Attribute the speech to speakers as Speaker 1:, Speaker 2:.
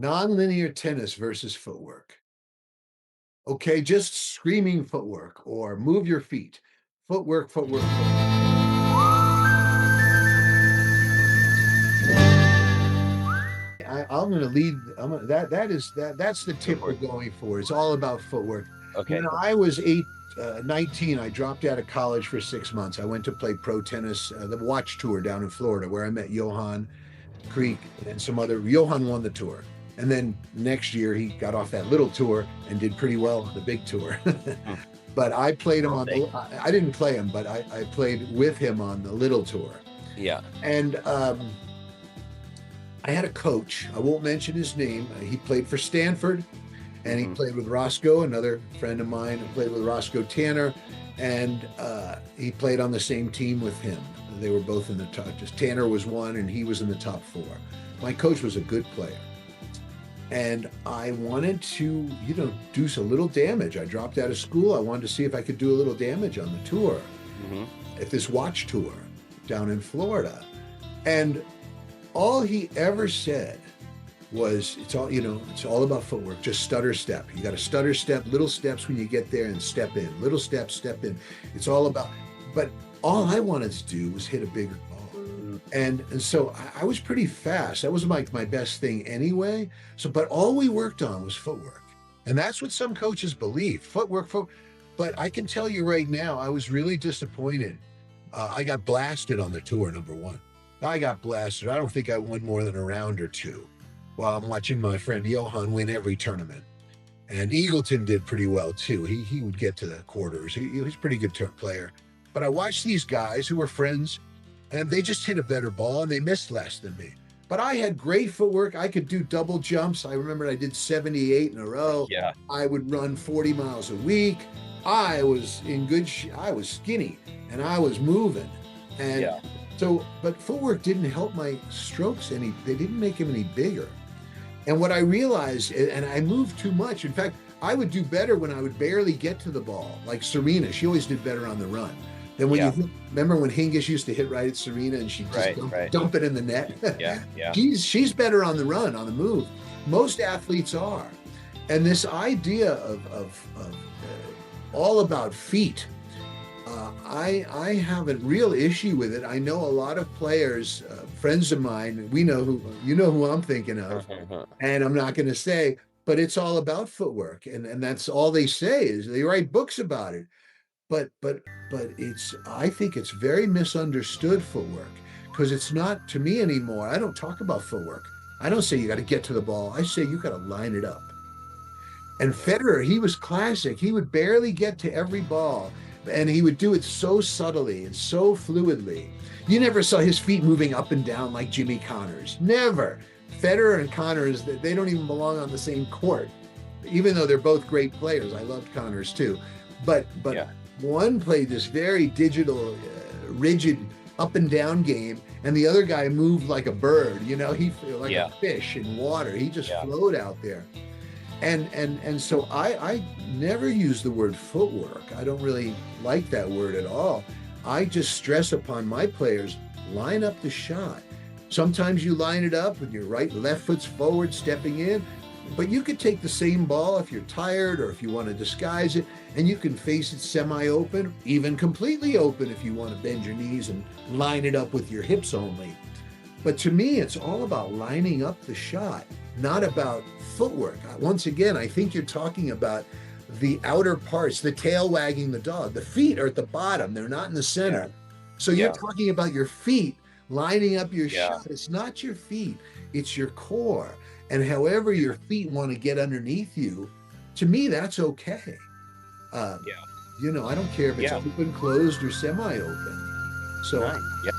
Speaker 1: Nonlinear tennis versus footwork. Okay, just screaming footwork or move your feet. Footwork, footwork, footwork. I'm going to lead. That's the
Speaker 2: Go
Speaker 1: tip
Speaker 2: for
Speaker 1: we're
Speaker 2: it.
Speaker 1: going for. It's all about footwork. When
Speaker 2: Okay.
Speaker 1: I was 19, I dropped out of college for 6 months. I went to play pro tennis, the Watch Tour down in Florida, where I met Johan Creek and some other. Johan won the tour, and then next year he got off that little tour and did pretty well on the big tour.
Speaker 2: Hmm.
Speaker 1: But I played him
Speaker 2: I'll
Speaker 1: on
Speaker 2: take.
Speaker 1: the. I didn't play him, but I played with him on the little tour,
Speaker 2: Yeah.
Speaker 1: and I had a coach. I won't mention his name. He played for Stanford, and he
Speaker 2: Hmm.
Speaker 1: played with Roscoe, another friend of mine. Who played with Roscoe Tanner, and he played on the same team with him. They were both in the top. Just Tanner was one, and he was in the top four. My coach was a good player, and I wanted to, do a little damage. I dropped out of school. I wanted to see if I could do a little damage on the tour,
Speaker 2: Hmm.
Speaker 1: at this watch tour down in Florida, and all he ever said was it's all about footwork. Just stutter step. You got to stutter step, little steps when you get there, and step in, little steps, step in. It's all about. But all I wanted to do was hit a bigger ball, and so I was pretty fast. That was like my best thing anyway. So, but all we worked on was footwork, and that's what some coaches believe. Footwork. But I can tell you right now, I was really disappointed. I got blasted on the tour, number one. I got blasted. I don't think I won more than a round or two while I'm watching my friend Johan win every tournament. And Eagleton did pretty well too. He would get to the quarters. He was a pretty good player. But I watched these guys who were friends, and they just hit a better ball and they missed less than me. But I had great footwork. I could do double jumps. I remember I did 78 in a row.
Speaker 2: Yeah.
Speaker 1: I would run 40 miles a week. I was in good. I was skinny and I was moving. And
Speaker 2: Yeah.
Speaker 1: so, but footwork didn't help my strokes any. They didn't make them any bigger. And what I realized, and I moved too much. In fact, I would do better when I would barely get to the ball. Like Serena, she always did better on the run. Then when
Speaker 2: Yeah.
Speaker 1: remember when Hingis used to hit right at Serena and she'd just
Speaker 2: Right. Right.
Speaker 1: dump it in the net?
Speaker 2: Yeah. Yeah.
Speaker 1: She's better on the run, on the move. Most athletes are. And this idea of all about feet, I have a real issue with it. I know a lot of players, friends of mine. We know who I'm thinking of, and I'm not going to say, but it's all about footwork, and that's all they say is they write books about it. But it's I think it's very misunderstood footwork because it's not to me anymore. I don't talk about footwork. I don't say you got to get to the ball. I say you got to line it up. And
Speaker 2: Yeah.
Speaker 1: Federer, he was classic. He would barely get to every ball, and he would do it so subtly and so fluidly. You never saw his feet moving up and down like Jimmy Connors. Never. Federer and Connors, they don't even belong on the same court, even though they're both great players. I loved Connors too. But
Speaker 2: Yeah.
Speaker 1: one played this very digital, rigid up and down game, and the other guy moved like a bird. He like
Speaker 2: Yeah.
Speaker 1: a fish in water. He just
Speaker 2: Yeah.
Speaker 1: flowed out there. And so I never use the word footwork. I don't really like that word at all. I just stress upon my players, line up the shot. Sometimes you line it up with your left foot's forward, stepping in, but you could take the same ball if you're tired or if you want to disguise it, and you can face it semi-open, even completely open if you want to bend your knees and line it up with your hips only. But to me, it's all about lining up the shot, not about footwork. Once again, I think you're talking about the outer parts, the tail wagging the dog. The feet are at the bottom, they're not in the center. So you're
Speaker 2: Yeah.
Speaker 1: talking about your feet lining up your
Speaker 2: Yeah.
Speaker 1: shot. It's not your feet, it's your core. And however your feet want to get underneath you, to me, that's okay. Uh,
Speaker 2: Yeah.
Speaker 1: I don't care if it's
Speaker 2: Yeah.
Speaker 1: open, closed, or semi open. So
Speaker 2: Nice. Yeah.